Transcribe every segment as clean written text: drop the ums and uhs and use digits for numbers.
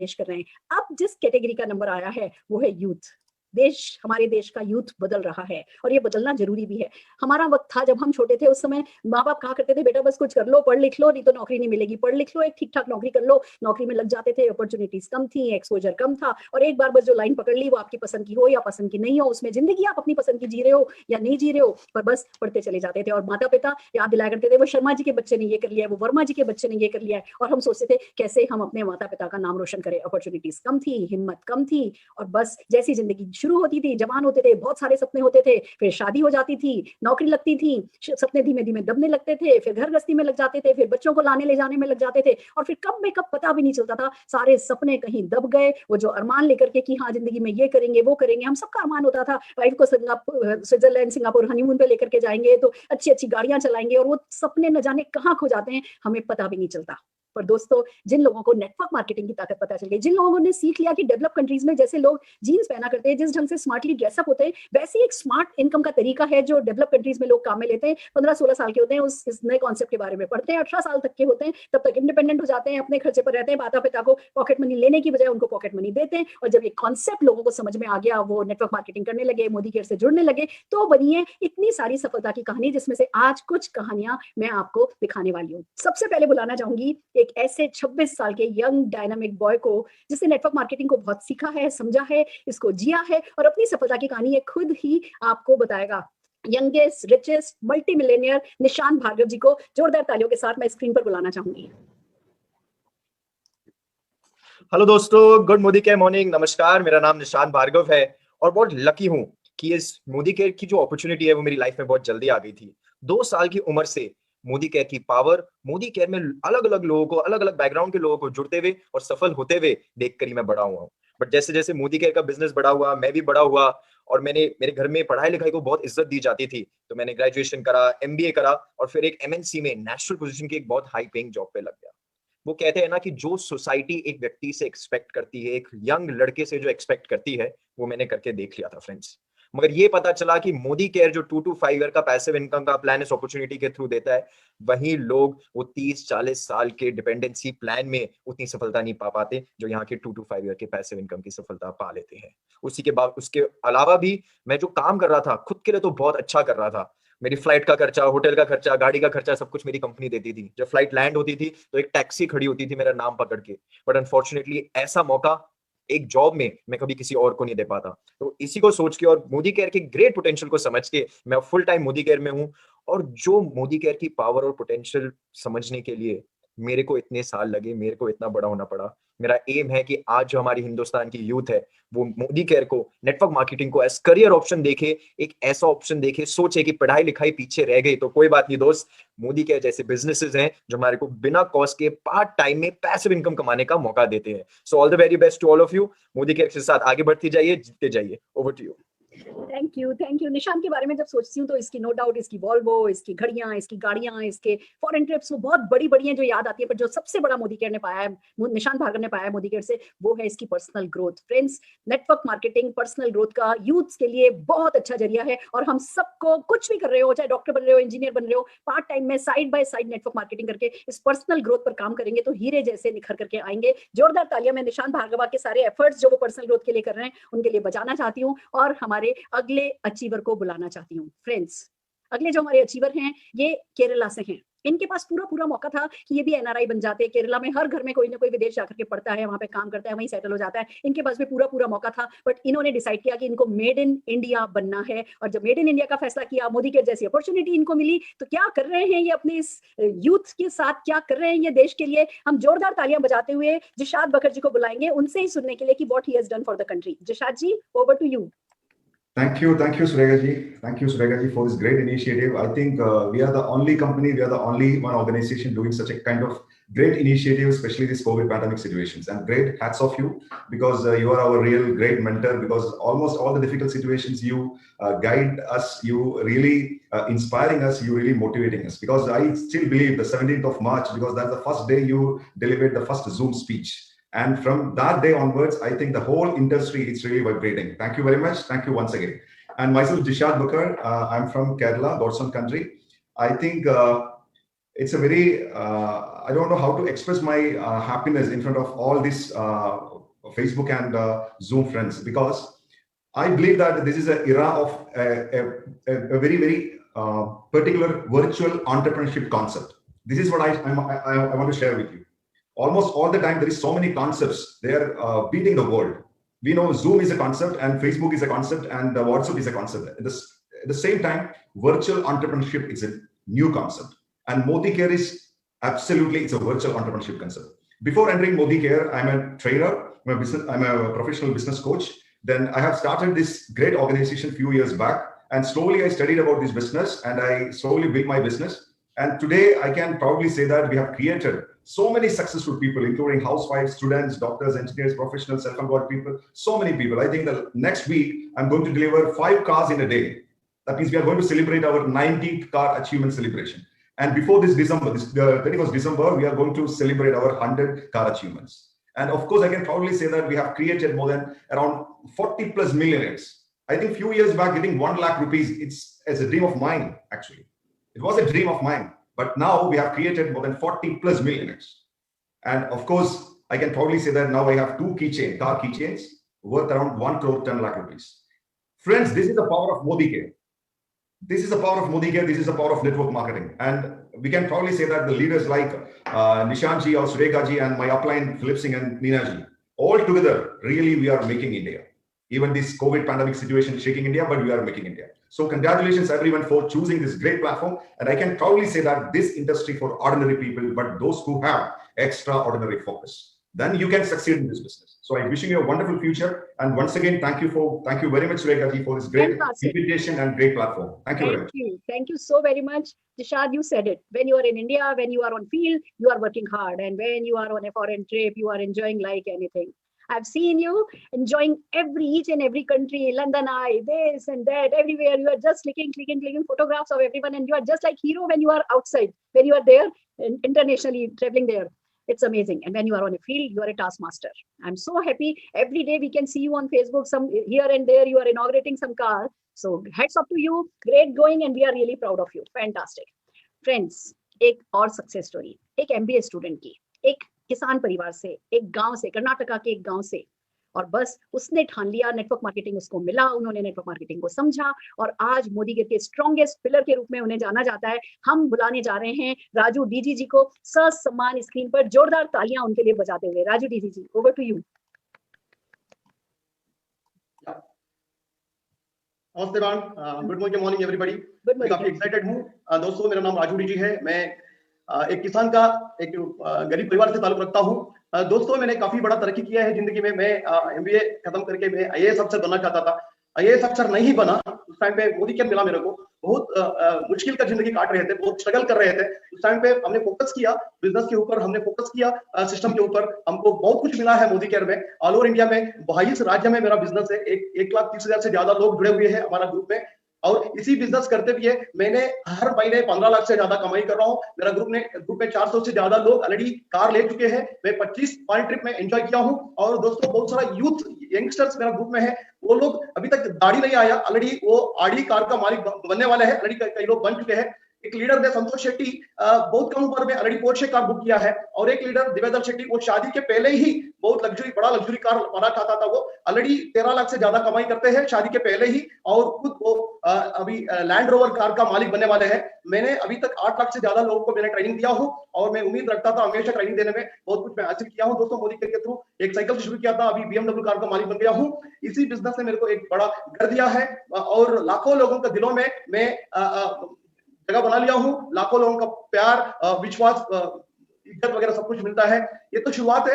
निवेश कर रहे हैं। अब जिस कैटेगरी का नंबर आया है वो है यूथ। हमारे देश का यूथ बदल रहा है और ये बदलना जरूरी भी है। हमारा वक्त था जब हम छोटे थे, उस समय माँ बाप कहा करते थे बेटा बस कुछ कर लो, पढ़ लिख लो, नहीं तो नौकरी नहीं मिलेगी, पढ़ लिख लो, एक ठीक ठाक नौकरी कर लो। नौकरी में लग जाते थे, अपॉर्चुनिटीज कम थी, एक्सपोजर कम था, और एक बार बस जो लाइन पकड़ ली वो आपकी पसंद की हो या पसंद की नहीं हो, उसमें जिंदगी आप अपनी पसंद की जी रहे हो या नहीं जी रहे हो, पर बस पढ़ते चले जाते थे। और माता पिता याद दिलाया करते थे वो शर्मा जी के बच्चे ने ये कर लिया है, वो वर्मा जी के बच्चे ने ये कर लिया है, और हम सोचते थे कैसे हम अपने माता पिता का नाम रोशन करें। अपॉर्चुनिटीज कम थी, हिम्मत कम थी, और बस जैसी जिंदगी शुरू होती थी, जवान होते थे, बहुत सारे सपने होते थे, फिर शादी हो जाती थी, नौकरी लगती थी, सपने धीमे धीमे दबने लगते थे, फिर घर गृहस्थी में लग जाते थे, फिर बच्चों को लाने ले जाने में लग जाते थे, और फिर कब में कब पता भी नहीं चलता था, सारे सपने कहीं दब गए। वो जो अरमान लेकर के कि हाँ जिंदगी में ये करेंगे वो करेंगे, हम सबका अरमान होता था वाइफ को स्विट्जरलैंड सिंगापुर हनीमून पे लेकर के जाएंगे तो अच्छी अच्छी गाड़ियां चलाएंगे, और वो सपने न जाने कहाँ खो जाते हैं, हमें पता भी नहीं चलता। पर दोस्तों, जिन लोगों को नेटवर्क मार्केटिंग की ताकत पता चल गई, जिन लोगों ने सीख लिया कि डेवलप कंट्रीज में जैसे लोग जीन्स पहना करते हैं, जिस ढंग से स्मार्टली ड्रेसअप होते हैं, वैसे एक स्मार्ट इनकम का तरीका है जो डेवलप कंट्रीज में लोग काम में लेते हैं। 15-16 साल के होते हैं, इस नए कॉन्सेप्ट के बारे में पढ़ते हैं, 18 साल तक के होते हैं, तब तक इंडिपेंडेंट हो जाते हैं, अपने खर्चे पर रहते हैं, माता पिता को पॉकेट मनी लेने की बजाय उनको पॉकेट मनी देते हैं। और जब ये कॉन्सेप्ट लोगों को समझ में आ गया, वो नेटवर्क मार्केटिंग करने लगे, मोदी केयर से जुड़ने लगे, तो बनी है इतनी सारी सफलता की कहानी, जिसमें से आज कुछ कहानियां मैं आपको दिखाने वाली हूँ। सबसे पहले बुलाना चाहूंगी एक ऐसे 26 साल के यंग डायनामिक बॉय को, जिसने नेटवर्क मार्केटिंग को बहुत सीखा है, समझा है, इसको जिया है, और अपनी सफलता की कहानी ये खुद ही आपको बताएगा। Youngest richest multimillionaire Nishant Bhargava ji को जोरदार तालियों के साथ मैं स्क्रीन पर बुलाना चाहूंगी। हेलो दोस्तों, गुड मोदी केयर मॉर्निंग। नमस्कार, मेरा नाम निशांत भार्गव है और बहुत लकी हूँ कि इस मोदी केयर की जो अपॉर्चुनिटी है वो मेरी लाइफ में बहुत जल्दी आ गई थी। 2 साल की उम्र से मोदी केयर की पावर, मोदी केयर में अलग अलग लोगों को, अलग अलग बैकग्राउंड के लोगों को जुड़ते हुए और सफल होते हुए देखकर ही मैं बड़ा हुआ हूँ। बट जैसे जैसे मोदी केयर का बिजनेस बड़ा हुआ, मैं भी बड़ा हुआ, और मेरे घर में पढ़ाई लिखाई को बहुत इज्जत दी जाती थी, तो मैंने ग्रेजुएशन करा, एमबीए करा, और फिर एक एमएनसी में नेशनल पोजीशन की एक बहुत हाई पेइंग जॉब पे लग गया। वो कहते हैं ना कि जो सोसाइटी एक व्यक्ति से एक्सपेक्ट करती है, एक यंग लड़के से जो एक्सपेक्ट करती है, वो मैंने करके देख लिया था फ्रेंड्स। मगर ये पता चला कि मोदी केयर जो 2 to 5 ईयर का पैसिव इनकम का प्लान इस अपॉर्चुनिटी के थ्रू देता है, वहीं लोग वो 30-40 साल के डिपेंडेंसी प्लान में उतनी सफलता नहीं पा पाते जो यहाँ के 2 to 5 ईयर के पैसिव इनकम की सफलता पा लेते हैं। उसके अलावा भी मैं जो काम कर रहा था खुद के लिए तो बहुत अच्छा कर रहा था। मेरी फ्लाइट का खर्चा, होटल का खर्चा, गाड़ी का खर्चा, सब कुछ मेरी कंपनी देती थी। जब फ्लाइट लैंड होती थी तो एक टैक्सी खड़ी होती थी मेरा नाम पकड़ के। बट अनफॉर्चुनेटली ऐसा मौका एक जॉब में मैं कभी किसी और को नहीं दे पाता। तो इसी को सोच के और मोदी केयर के ग्रेट पोटेंशियल को समझ के मैं फुल टाइम मोदी केयर में हूँ। और जो मोदी केयर की पावर और पोटेंशियल समझने के लिए मेरे को इतने साल लगे, मेरे को इतना बड़ा होना पड़ा। मेरा एम है कि आज जो हमारी हिंदुस्तान की यूथ है वो मोदी केयर को, नेटवर्क मार्केटिंग को एज करियर ऑप्शन देखे, एक ऐसा ऑप्शन देखे, सोचे कि पढ़ाई लिखाई पीछे रह गई तो कोई बात नहीं दोस्त, मोदी केयर जैसे बिजनेसेस हैं जो हमारे को बिना कॉस्ट के पार्ट टाइम में पैसिव इनकम कमाने का मौका देते हैं। So all the very best to all of you. Modi care के साथ आगे बढ़ती जाइए, जीतते जाइए। Over to you. Thank you. Nishant के बारे में जब सोचती हूँ तो इसकी नो डाउट, इसकी वॉल्वो, इसकी घड़ियां, इसकी गाड़ियां, इसके फॉरेन ट्रिप्स, वो बहुत बड़ी बड़ी हैं जो याद आती है, पर जो सबसे बड़ा मोदी केयर ने पाया है, निशांत भार्गव ने पाया है मोदी केयर से, वो है इसकी personal growth. Friends, network marketing personal growth का यूथ के लिए बहुत अच्छा जरिया है, और हम सबको कुछ भी कर रहे हो, चाहे डॉक्टर बन रहे हो, इंजीनियर बन रहे हो, पार्ट टाइम में side by side network marketing करके इस पर्सनल ग्रोथ पर काम करेंगे तो हीरे जैसे निखर करके आएंगे। जोरदार तालियां मैं निशांत भार्गव के सारे एफर्ट्स जो वो पर्सनल ग्रोथ के लिए कर रहे हैं उनके लिए बजाना चाहती हूँ, और हमारे अगले अचीवर को बुलाना चाहती हूँ। फ्रेंड्स, अगले जो हमारे अचीवर हैं ये केरला से हैं। इनके पास पूरा पूरा मौका था कि ये भी एनआरआई बन जाते। केरला में हर घर में कोई ना कोई विदेश जाकर के पढ़ता है, वहां पे काम करता है, वहीं सेटल हो जाता है। इनके पास भी पूरा पूरा मौका था, बट इन्होंने डिसाइड किया कि इनको मेड इन इंडिया बनना है, और जब मेड इन इंडिया का फैसला किया, मोदी के जैसी अपॉर्चुनिटी इनको मिली, तो क्या कर रहे हैं ये अपने इस यूथ के साथ, क्या कर रहे हैं ये देश के लिए। हम जोरदार तालियां बजाते हुए जिशाद बकर जी को बुलाएंगे, उनसे ही सुनने के लिए कि what he has done for the country. Jishad ji, over to you. Thank you, Surega ji. Thank you, Surega ji, for this great initiative. I think we are the only company, we are the only one organization doing such a kind of great initiative, especially this COVID pandemic situations. And great hats off you, because you are our real great mentor. Because almost all the difficult situations you guide us, you really inspiring us, you really motivating us. Because I still believe the 17th of March, because that's the first day you delivered the first Zoom speech. And from that day onwards, I think the whole industry is really vibrating. Thank you very much. Thank you once again. And myself, Jishad Bakar, I'm from Kerala, Godson country. I think it's a very, I don't know how to express my happiness in front of all these Facebook and Zoom friends, because I believe that this is an era of a very, very particular virtual entrepreneurship concept. This is what I want to share with you. Almost all the time, there is so many concepts. They are beating the world. We know Zoom is a concept, and Facebook is a concept, and WhatsApp is a concept. At the same time, virtual entrepreneurship is a new concept. And ModiCare is absolutely, it's a virtual entrepreneurship concept. Before entering ModiCare, I'm a trainer, I'm a professional business coach. Then I have started this great organization a few years back, and slowly I studied about this business, and I slowly built my business. And today I can proudly say that we have created so many successful people, including housewives, students, doctors, engineers, professionals, self-employed people, so many people. I think that next week I'm going to deliver 5 cars in a day. That means we are going to celebrate our 90th car achievement celebration. And before this December, the 31st December, we are going to celebrate our 100 car achievements. And of course, I can proudly say that we have created more than around 40 plus millionaires. I think a few years back, getting 1 lakh rupees, it's as a dream of mine, actually. It was a dream of mine. But now we have created more than 40 plus millionaires. And of course, I can proudly say that now I have 2 car keychains worth around 1 crore 10 lakh rupees. Friends, this is the power of ModiCare. This is the power of ModiCare. This is the power of network marketing. And we can probably say that the leaders like Nishant ji or Surekha ji and my upline Philip Singh and Neena ji, all together, really we are making India. Even this COVID pandemic situation is shaking India, but we are making India. So congratulations everyone for choosing this great platform. And I can proudly say that this industry for ordinary people, but those who have extraordinary focus, then you can succeed in this business. So I'm wishing you a wonderful future. And once again, thank you very much, Surekha ji, for this great invitation and great platform. Thank you very much. Thank you so very much. Nishad, you said it. When you are in India, when you are on field, you are working hard. And when you are on a foreign trip, you are enjoying like anything. I've seen you enjoying each and every country, London Eye, this and that, everywhere. You are just clicking photographs of everyone, and you are just like hero when you are outside, when you are there internationally traveling there. It's amazing. And when you are on a field, you are a taskmaster. I'm so happy. Every day we can see you on Facebook, some here and there, you are inaugurating some car. So hats off to you. Great going, and we are really proud of you. Fantastic. Friends, एक और success story, एक MBA student की, एक किसान परिवार से, एक गांव से, कर्नाटका के एक गांव से, और बस उसने ठान लिया, नेटवर्क मार्केटिंग उसको मिला, उन्होंने नेटवर्क मार्केटिंग को समझा, और आज ModiCare के स्ट्रॉन्गेस्ट पिलर के रूप में उन्हें जाना जाता है। हम बुलाने जा रहे हैं राजू डीजी जी को, सम्मान स्क्रीन पर जोरदार तालियां उनके लिए बजाते हुए। Raju DG ji, over to you. नमस्ते मैम, गुड मॉर्निंग एवरीबॉडी। मैं काफी एक्साइटेड हूँ। दोस्तों, मेरा नाम राजू डीजी है। मैं एक किसान का एक गरीब परिवार से ताल्लुक रखता हूँ। दोस्तों, मैंने काफी बड़ा तरक्की किया है जिंदगी में। मैं MBA खत्म करके मैं IAS अफसर बनना चाहता था। IAS अफसर नहीं बना। उस टाइम पे ModiCare मिला मेरे को। बहुत मुश्किल का जिंदगी काट रहे थे, बहुत स्ट्रगल कर रहे थे। उस टाइम पे हमने फोकस किया बिजनेस के ऊपर, हमने फोकस किया सिस्टम के ऊपर। हमको बहुत कुछ मिला है ModiCare में। ऑल ओवर इंडिया में 22 राज्य में मेरा बिजनेस है। 1,30,000 से ज्यादा लोग जुड़े हुए हैं हमारा ग्रुप में, और इसी बिजनेस करते हुए मैंने हर महीने 15 लाख से ज्यादा कमाई कर रहा हूँ। मेरा ग्रुप में 400 से ज्यादा लोग ऑलरेडी कार ले चुके हैं। मैं 25 फॉरेन ट्रिप में एंजॉय किया हूँ। और दोस्तों, बहुत सारा यूथ यंगस्टर्स मेरा ग्रुप में है। वो लोग अभी तक गाड़ी नहीं आया, ऑलरेडी वो आडी कार का मालिक बनने वाले हैं। ऑलरेडी कई लोग बन चुके हैं। एक लीडर ने संतोष शेट्टी बहुत कम उम्र में ऑलरेडी पोर्शे कार बुक किया है। और एक लीडर दिव्यदर शेट्टी, वो शादी के पहले ही बहुत बड़ा लग्जरी कार बना चाहता था। वो ऑलरेडी 13 लाख से ज्यादा कमाई करते हैं शादी के पहले ही, और खुद वो अभी लैंड रोवर कार का मालिक बनने वाले हैं। मैंने अभी तक 8 लाख से ज्यादा लोगों को मैंने ट्रेनिंग दिया हूँ, और मैं उम्मीद रखता था हमेशा ट्रेनिंग देने में। बहुत कुछ मैं हासिल किया हूँ दोस्तों ModiCare के थ्रू। एक साइकिल से शुरू किया था, अभी BMW कार का मालिक बन गया हूँ। इसी बिजनेस ने मेरे को एक बड़ा घर दिया है, और लाखों लोगों के दिलों में मैं जगह बना लिया हूँ। लाखों लोगों का प्यार, विश्वास, इज्जत वगैरह सब कुछ मिलता है। ये तो शुरुआत है।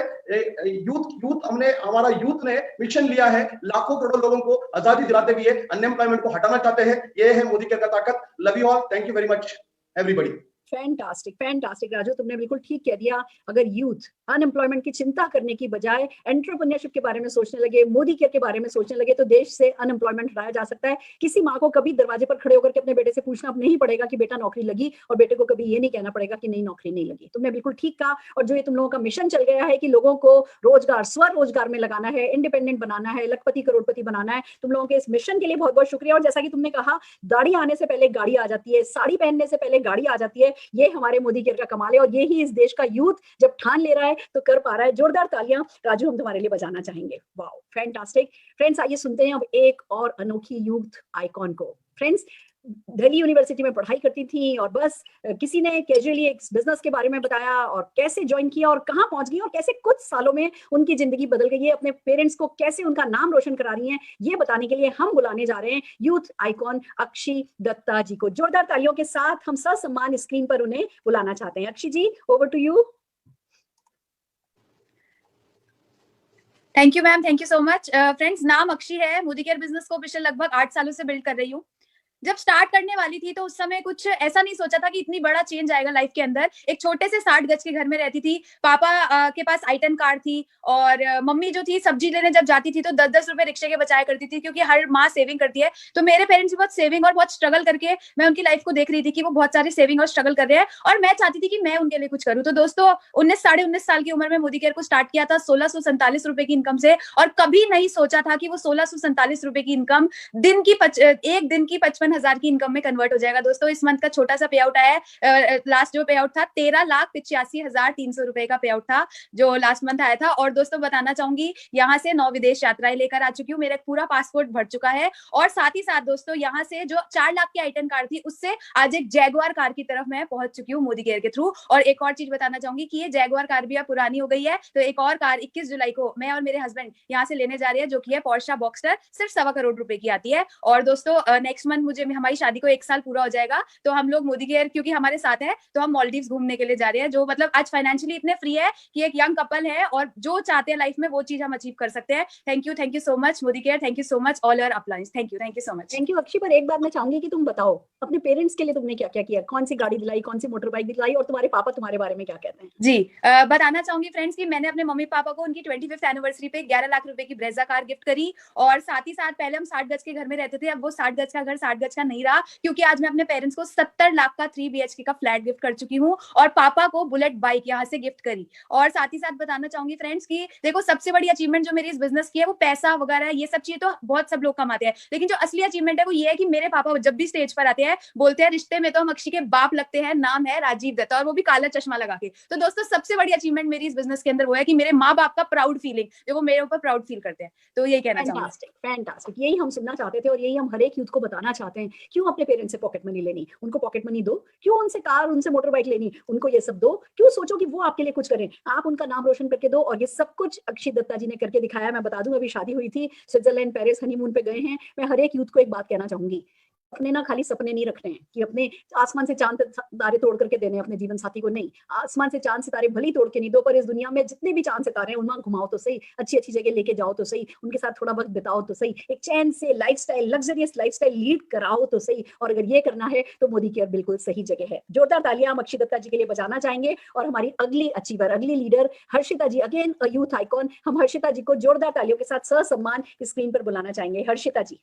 हमारा यूथ ने मिशन लिया है, लाखों करोड़ों लोगों को आजादी दिलाते हुए अनएम्प्लॉयमेंट को हटाना चाहते हैं। ये है ModiCare का ताकत। Love you all, thank you very much everybody. Fantastic, fantastic Raju, तुमने बिल्कुल ठीक कह दिया। अगर यूथ अनएम्प्लॉयमेंट की चिंता करने की बजाय एंटरप्रेन्योरशिप के बारे में सोचने लगे, ModiCare के बारे में सोचने लगे, तो देश से अनएम्प्लॉयमेंट हटाया जा सकता है। किसी माँ को कभी दरवाजे पर खड़े होकर के अपने बेटे से पूछना नहीं पड़ेगा कि बेटा नौकरी लगी, और बेटे को कभी ये नहीं कहना पड़ेगा कि नहीं नौकरी नहीं लगी। तुमने बिल्कुल ठीक कहा। और जो ये तुम लोगों का मिशन चल गया है कि लोगों को रोजगार, स्वरोजगार में लगाना है, इंडिपेंडेंट बनाना है, लखपति करोड़पति बनाना है, तुम लोगों के इस मिशन के लिए बहुत बहुत शुक्रिया। और जैसा कि तुमने कहा, दाढ़ी आने से पहले गाड़ी आ जाती है, साड़ी पहनने से पहले गाड़ी आ जाती है, ये हमारे मोदी केयर का कमाल है और ये ही इस देश का यूथ जब ठान ले रहा है तो कर पा रहा है। जोरदार तालियां राजू हम तुम्हारे लिए बजाना चाहेंगे। Wow, fantastic. फ्रेंड्स आइए सुनते हैं अब एक और अनोखी यूथ आइकॉन को। फ्रेंड्स दिल्ली यूनिवर्सिटी में पढ़ाई करती थी और बस किसी ने कैजुअली एक बिजनेस के बारे में बताया और कैसे ज्वाइन किया और कहां पहुंच गई और कैसे कुछ सालों में उनकी जिंदगी बदल गई है। अपने पेरेंट्स को कैसे उनका नाम रोशन करा रही हैं, ये बताने के लिए हम बुलाने जा रहे हैं यूथ आइकॉन अक्षी दत्ता जी को। जोरदार तालियों के साथ हम ससम्मान स्क्रीन पर उन्हें बुलाना चाहते हैं। Akshi ji, over to you. Thank you ma'am, thank you so much. Friends नाम अक्षी है, मोदी केयर बिजनेस को पिछले लगभग 8 सालों से बिल्ड कर रही हूँ। जब स्टार्ट करने वाली थी तो उस समय कुछ ऐसा नहीं सोचा था कि इतनी बड़ा चेंज आएगा लाइफ के अंदर। एक छोटे से 60 गज के घर में रहती थी, पापा के पास आई-10 कार थी और मम्मी जो थी सब्जी लेने जब जाती थी तो 10-10 रुपए रिक्शे के बचाया करती थी, क्योंकि हर माँ सेविंग करती है। तो मेरे पेरेंट्स भी बहुत सेविंग और बहुत स्ट्रगल करके मैं उनकी लाइफ को देख रही थी कि वो बहुत सारी सेविंग और स्ट्रगल कर रहे हैं और मैं चाहती थी कि मैं उनके लिए कुछ करूँ। तो दोस्तों साढ़े 19 साल की उम्र में मोदी केयर को स्टार्ट किया था 1647 रुपए की इनकम से और कभी नहीं सोचा था कि वो 1647 रुपए की इनकम एक दिन की 55,000 की इनकम में कन्वर्ट हो जाएगा। दोस्तों इस मंथ का छोटा सा पे आउट आया है, लास्ट जो पे आउट था 13,85,300 रुपए का पे आउट था जो लास्ट मंथ आया था। और दोस्तों बताना चाहूंगी यहाँ से 9 विदेश यात्राएं लेकर आ चुकी हूँ, मेरा पूरा पासपोर्ट भर चुका है और साथ ही साथ दोस्तों यहाँ से जो 4 लाख की आई-10 कार थी उससे आज एक जैगुआर कार की तरफ मैं पहुंच चुकी हूँ मोदी केयर के थ्रू। और एक और चीज बताना चाहूंगी कि ये जैगुआर कार भी अब पुरानी हो गई है, तो एक और कार 21 जुलाई को मैं और मेरे हस्बैंड यहाँ से लेने जा रहे हैं जो की है पोर्शा बॉक्सर, सिर्फ 1.25 करोड़ रुपए की आती है। और दोस्तों नेक्स्ट मंथ मुझे हमारी शादी को 1 साल पूरा हो जाएगा, तो हम लोग मोदी केयर क्योंकि हमारे साथ है तो हम मालदीव्स घूमने के लिए जा रहे हैं, जो मतलब आज फाइनेंशियली इतने फ्री है कि एक यंग कपल है और जो चाहते हैं लाइफ में वो चीज हम अचीव कर सकते हैं। Thank you so much Modi care, thank you so much all your अपलाइंस, thank you so much. Thank you Akshay. पर एक बात मैं चाहूंगी कि तुम बताओ अपने पेरेंट्स के लिए तुमने क्या क्या किया, कौन सी गाड़ी दिलाई, कौन सी मोटर बाइक दिलाई और तुम्हारे पापा तुम्हारे बारे में क्या कहते हैं? जी बताना चाहूंगी फ्रेंड्स कि मैंने अपने मम्मी पापा को उनकी 25th एनिवर्सरी पे 11 लाख रुपए की ब्रेजा कार गिफ्ट करी और साथ ही साथ पहले हम 60 गज के घर में रहते थे, अब वो 60 गज का घर 60 गज का नहीं रहा, क्योंकि आज मैं अपने पेरेंट्स को 70 लाख का 3 BHK का फ्लैट गिफ्ट कर चुकी हूँ और पापा को बुलेट बाइक यहाँ से गिफ्ट करी। और साथ ही साथ बताना चाहूंगी फ्रेंड्स कि देखो सबसे बड़ी अचीवमेंट जो मेरी इस बिजनेस की है वो पैसा वगैरह ये सब चीजें तो बहुत सब लोग कमाते हैं, लेकिन जो असली अचीवमेंट है वो ये है कि मेरे पापा जब भी स्टेज पर आते हैं बोलते हैं रिश्ते में तो हम अक्षी के बाप लगते हैं, नाम है राजीव दत्ता, और वो भी काला चश्मा लगा के। तो दोस्तों सबसे बड़ी अचीवमेंट मेरी इस बिजनेस के अंदर वो है कि मेरे माँ बाप का प्राउड फीलिंग, जो वो मेरे ऊपर प्राउड फील करते हैं। तो यही कहना चाहूंगी। फैंटास्टिक, यही हम सुनना चाहते थे और यही हम हर एक यूथ को बताना चाहते हैं। क्यों अपने पेरेंट्स से पॉकेट मनी लेनी, उनको पॉकेट मनी दो, क्यों उनसे कार उनसे मोटर बाइक लेनी, उनको ये सब दो, क्यों सोचो कि वो आपके लिए कुछ करें, आप उनका नाम रोशन करके दो। और ये सब कुछ अक्षय दत्ता जी ने करके दिखाया। मैं बता दूं अभी शादी हुई थी, स्विट्जरलैंड पेरिस हनीमून पे गए हैं। मैं हर एक यूथ को एक बात कहना चाहूंगी, अपने ना खाली सपने नहीं रखने हैं कि अपने आसमान से चांद सितारे तोड़ करके देने अपने जीवन साथी को, नहीं, आसमान से चांद सितारे भली तोड़ के नहीं दो, पर इस दुनिया में जितने भी चांद सितारे हैं उनमें घुमाओ तो सही, अच्छी अच्छी जगह लेके जाओ तो सही, उनके साथ थोड़ा वक्त बिताओ तो सही, एक चैन से लाइफस्टाइल, लग्जरियस लाइफस्टाइल लीड कराओ तो सही। और अगर ये करना है तो मोदी केयर बिल्कुल सही जगह है। जोरदार तालियां हम अक्षय दत्ता जी के लिए बजाना चाहेंगे। और हमारी अगली अचीवर, अगली leader Harshita ji, again a youth icon, हम हर्षिता जी को जोरदार तालियों के साथ ससम्मान स्क्रीन पर बुलाना चाहेंगे। Harshita ji.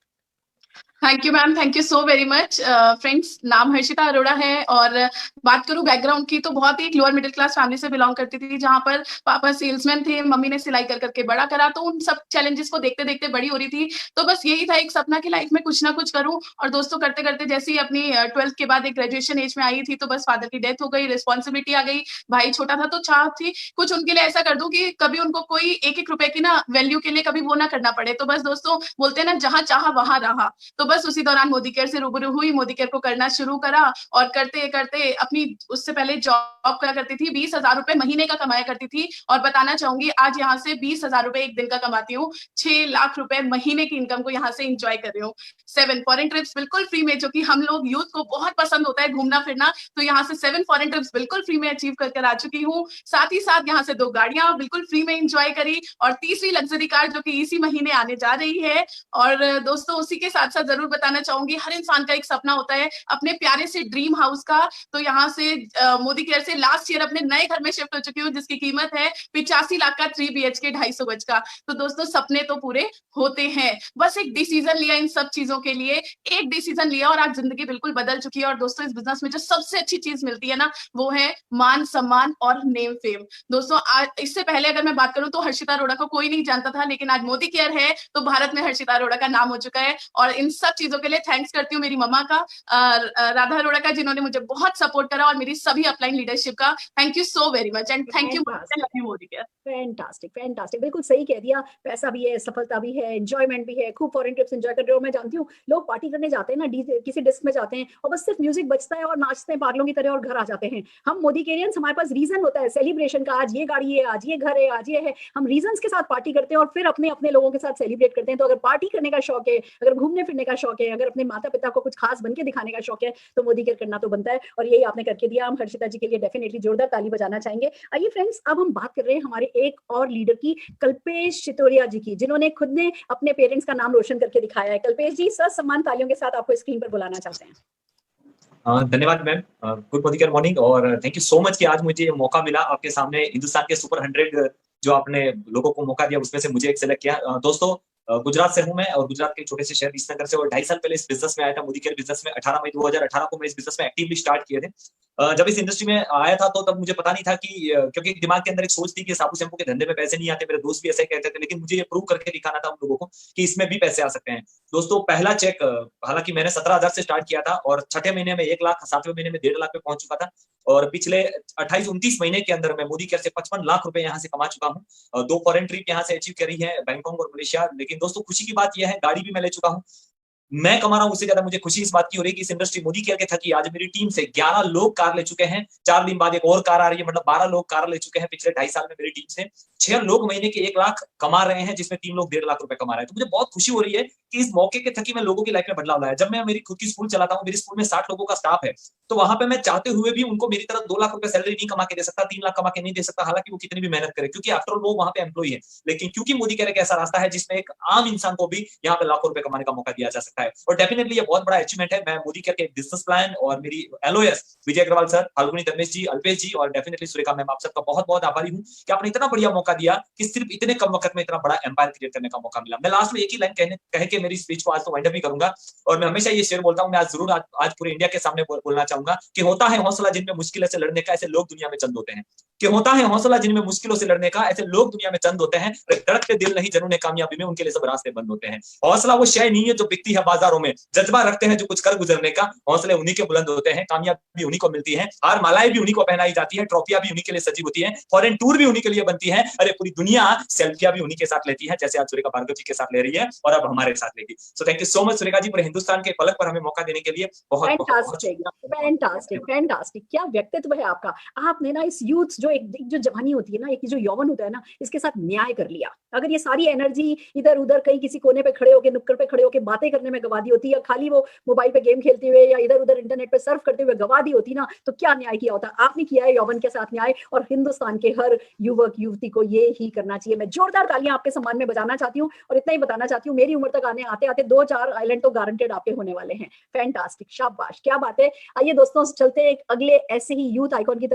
Thank you ma'am, thank you so very much. Friends नाम हर्षिता अरोड़ा है और बात करूं बैकग्राउंड की तो बहुत ही एक लोअर मिडिल क्लास फैमिली से बिलोंग करती थी, जहां पर पापा सेल्समैन थे, मम्मी ने सिलाई कर करके बड़ा करा, तो उन सब चैलेंजेस को देखते देखते बड़ी हो रही थी। तो बस यही था एक सपना कि लाइफ में कुछ ना कुछ करूं। और दोस्तों करते करते जैसे ही अपनी 12th के बाद एक ग्रेजुएशन एज में आई थी तो बस फादर की डेथ हो गई, रिस्पॉन्सिबिलिटी आ गई, भाई छोटा था, तो चाह थी कुछ उनके लिए ऐसा कर दूं कि कभी उनको कोई एक एक रुपए की ना वैल्यू के लिए कभी वो ना करना पड़े। तो बस दोस्तों बोलते हैं ना, जहां चाह वहां रहा। तो बस उसी दौरान मोदी केयर से रूबरू हुई, मोदी केयर को करना शुरू करा और करते करते अपनी उससे पहले जॉब करा करती थी, 20,000 रुपए महीने का कमाया करती थी। और बताना चाहूंगी आज यहाँ से 20,000 रुपए एक दिन का कमाती हूँ, 6 लाख रुपए महीने की इनकम को यहाँ से एंजॉय कर रही हूँ। 7 फॉरेन ट्रिप्स बिल्कुल फ्री में, जो कि हम लोग यूथ को बहुत पसंद होता है घूमना फिरना, तो यहाँ से 7 फॉरेन ट्रिप्स बिल्कुल फ्री में अचीव कर आ चुकी हूँ। साथ ही साथ यहाँ से 2 गाड़ियां बिल्कुल फ्री में एंजॉय करी और तीसरी लग्जरी कार जो कि इसी महीने आने जा रही है। और दोस्तों उसी के साथ साथ जरूर बताना चाहूंगी, हर इंसान का एक सपना होता है अपने प्यारे से ड्रीम हाउस का। तो यहाँ से मोदी केयर से लास्ट ईयर अपने नए घर में शिफ्ट हो चुकी हूँ, जिसकी कीमत है 85 लाख का 3 BHK 250 गज का। तो दोस्तों सपने तो पूरे होते हैं, बस एक डिसीजन लिया इन सब चीजों के लिए, एक डिसीजन लिया और आज जिंदगी बिल्कुल बदल चुकी है। और दोस्तों इस बिजनेस में जो सबसे अच्छी चीज मिलती है ना, वो है मान सम्मान और नेम फेम। दोस्तों आज इससे पहले अगर मैं बात करूं तो हर्षिता अरोड़ा को कोई नहीं जानता था, लेकिन आज मोदी केयर है तो भारत में हर्षिता अरोड़ा का नाम हो चुका है। और इन सब सब चीजों के लिए थैंक्स करती हूँ मेरी मम्मा का, राधा अरोड़ा का, जिन्होंने मुझे बहुत सपोर्ट करा, और मेरी सभी अपलाइन लीडरशिप का thank you so very much, and thank you Modi care. Fantastic, fantastic, बिल्कुल सही कह दिया। पैसा भी है, सफलता भी है, एंजॉयमेंट भी है, खूब फॉरेन ट्रिप्स एंजॉय कर रहे हो। मैं जानती हूँ लोग पार्टी करने जाते हैं ना, किसी डिस्क में जाते हैं और बस सिर्फ म्यूजिक बजता है और नाचते हैं पागलों की तरह और घर आ जाते हैं। हम मोदी केरियंस, हमारे पास रीजन होता है सेलिब्रेशन का, आज ये गाड़ी है, आज ये घर है, आज ये है। हम रीजंस के साथ पार्टी करते हैं और फिर अपने अपने लोगों के साथ सेलिब्रेट करते हैं। तो अगर पार्टी करने का शौक है, अगर घूमने फिरने का शौक है, अगर अपने माता पिता को कुछ खास बन के दिखाने का शौक है, तो मोदी केयर करना तो बनता है, और यही आपने करके दिया। हम हर्षिता जी के लिए डेफिनेटली जोरदार ताली बजाना चाहेंगे। आइए फ्रेंड्स, अब हम बात कर रहे हैं हमारे एक और लीडर की, कल्पेश चितोरिया जी की, जिन्होंने खुद ने अपने पेरेंट्स का नाम रोशन करके दिखाया है। कल्पेश जी, सम्मान तालियों के साथ आपको स्क्रीन पर बुलाना चाहते हैं। धन्यवाद ma'am, good Modi care morning, और थैंक यू सो मच कि आज मुझे ये मौका मिला आपके सामने हिंदुस्तान के सुपर 100 जो आपने लोगों को मौका दिया उसमें से मुझे एक सेलेक्ट किया। दोस्तों, गुजरात से हूं मैं, और गुजरात के छोटे से शहर ईसनगर से, और 2.5 साल पहले इस बिजनेस में आया था, मोदी केयर बिजनेस में। 18 मई 2018 को मैं इस बिजनेस में एक्टिवली स्टार्ट किए थे। जब इस इंडस्ट्री में आया था तो तब मुझे पता नहीं था कि, क्योंकि दिमाग के अंदर एक सोच थी कि साबु शैम्पू के धंधे में पैसे नहीं आते, मेरे दोस्त भी ऐसे कहते थे, लेकिन मुझे ये प्रूव करके दिखाना था उन लोगों को कि इसमें भी पैसे आ सकते हैं। दोस्तों, पहला चेक, हालांकि मैंने 17,000 से स्टार्ट किया था और छठे महीने में 1 लाख, 7वें महीने में 1.5 लाख पे पहुंच चुका था, और पिछले 28-29 महीने के अंदर मैं मोदी केयर से 55 लाख रुपए यहाँ से कमा चुका हूँ। 2 फॉरेन ट्रिप यहाँ से अचीव करी है, बैंकॉक और मलेशिया। लेकिन दोस्तों, खुशी की बात यह है, गाड़ी भी मैं ले चुका हूँ। मैं कमा रहा हूं, उससे ज्यादा मुझे खुशी इस बात की हो रही है कि इस इंडस्ट्री मोदी केयर के थकी आज मेरी टीम से 11 लोग कार ले चुके हैं। 4 दिन बाद एक और कार आ रही है, मतलब 12 लोग कार ले चुके हैं पिछले 2.5 साल में मेरी टीम से। 6 लोग महीने के 1 लाख कमा रहे हैं, जिसमें 3 लोग 1.5 लाख रुपए कमा रहे हैं। तो मुझे बहुत खुशी हो रही है कि इस मौके के थकी मैं लोगों की लाइफ में बदलाव लाया। जब मैं मेरी खुद की स्कूल चलाता हूँ, मेरी स्कूल में 60 लोगों का स्टाफ है, तो वहां पे मैं चाहते हुए भी उनको मेरी तरफ 2 लाख रुपए सैलरी नहीं कमा के दे सकता, 3 लाख कमा के नहीं दे सकता, हालांकि वो कितनी भी मेहनत करे, क्योंकि आफ्टर ऑल वो वहां पे एम्प्लॉई है। लेकिन क्योंकि मोदी केयर एक ऐसा रास्ता है जिसमें एक आम इंसान को भी यहाँ पे लाखों रुपए कमाने का मौका दिया जा सकता है, और डेफिनेटली ये बहुत बड़ा अचीवमेंट है। मैं मोदी केयर के बिजनेस प्लान और मेरी एलओएस विजय अग्रवाल सर, फाल्गुनी धर्मेश जी, अल्पेश जी और डेफिनेटली सुरेखा मैम, आप सबका बहुत बहुत आभारी हूँ कि आपने इतना बढ़िया मौका दिया कि सिर्फ इतने कम वक्त में इतना बड़ा एम्पायर क्रिएट करने का मौका मिला। मैं लास्ट में एक ही लाइन कह के मेरी स्पीच को आज तो वाइंड अप भी करूंगा, और मैं हमेशा ये शेयर बोलता हूँ, मैं आज जरूर आज पूरे इंडिया के सामने बोलना चाहूंगा कि होता है हौसला जिनमें मुश्किलों से लड़ने का, ऐसे लोग दुनिया में चंद होते हैं। कि होता है हौसला जिनमें मुश्किलों से लड़ने का, ऐसे लोग दुनिया में चंद होते हैं। धड़कते दिल नहीं जिन्होंने कामयाबी में, उनके लिए सब रास्ते बंद होते हैं। हौसला वो शय नहीं है जो बिकती है बाजारों में, जज्बा रखते हैं जो कुछ कर गुजरने का, हौसले उन्हीं के बुलंद होते हैं, कामयाबी उन्हीं को मिलती है, हार मालाएं भी उन्हीं को पहनाई जाती है, ट्रॉफियां भी उन्हीं के लिए सजी होती है, फॉरेन टूर भी उन्हीं के लिए बनती है, अरे पूरी दुनिया सेल्फियां भी उन्हीं के साथ लेती है, जैसे आज सुरेखा भार्गव जी के साथ ले रही है और अब हमारे साथ लेगी। So thank you so much Surekha ji, पूरे हिंदुस्तान के पलक पर हमें मौका देने के लिए बहुत फैंटास्टिक, क्या व्यक्तित्व है आपका। आपने ना इस यूथ जो जो जवानी होती है ना, एक जो यौवन होता है ना, इसके साथ न्याय कर लिया। अगर ये सारी एनर्जी इधर उधर कहीं किसी कोने पे खड़े होकर, नुक्कड़ पे खड़े होकर बातें करने में गवा दी होती, या खाली वो मोबाइल पे गेम खेलते हुए या इधर उधर इंटरनेट पे सर्फ करते हुए गवा दी होती ना, तो क्या न्याय किया होता। आपने किया है यौवन के साथ न्याय, और हिंदुस्तान के हर युवक युवती को ये ही करना चाहिए। मैं जोरदार तालियां आपके सम्मान में बजाना चाहती हूँ, और इतना ही बताना चाहती हूँ, मेरी उम्र तक आते आते 2-4 आइलैंड तो गारंटेड आपके होने वाले हैं। फैंटास्टिक, शाबाश, क्या बात है। आइए दोस्तों, चलते एक अगले ऐसे ही यूथ आइकॉन की तरफ।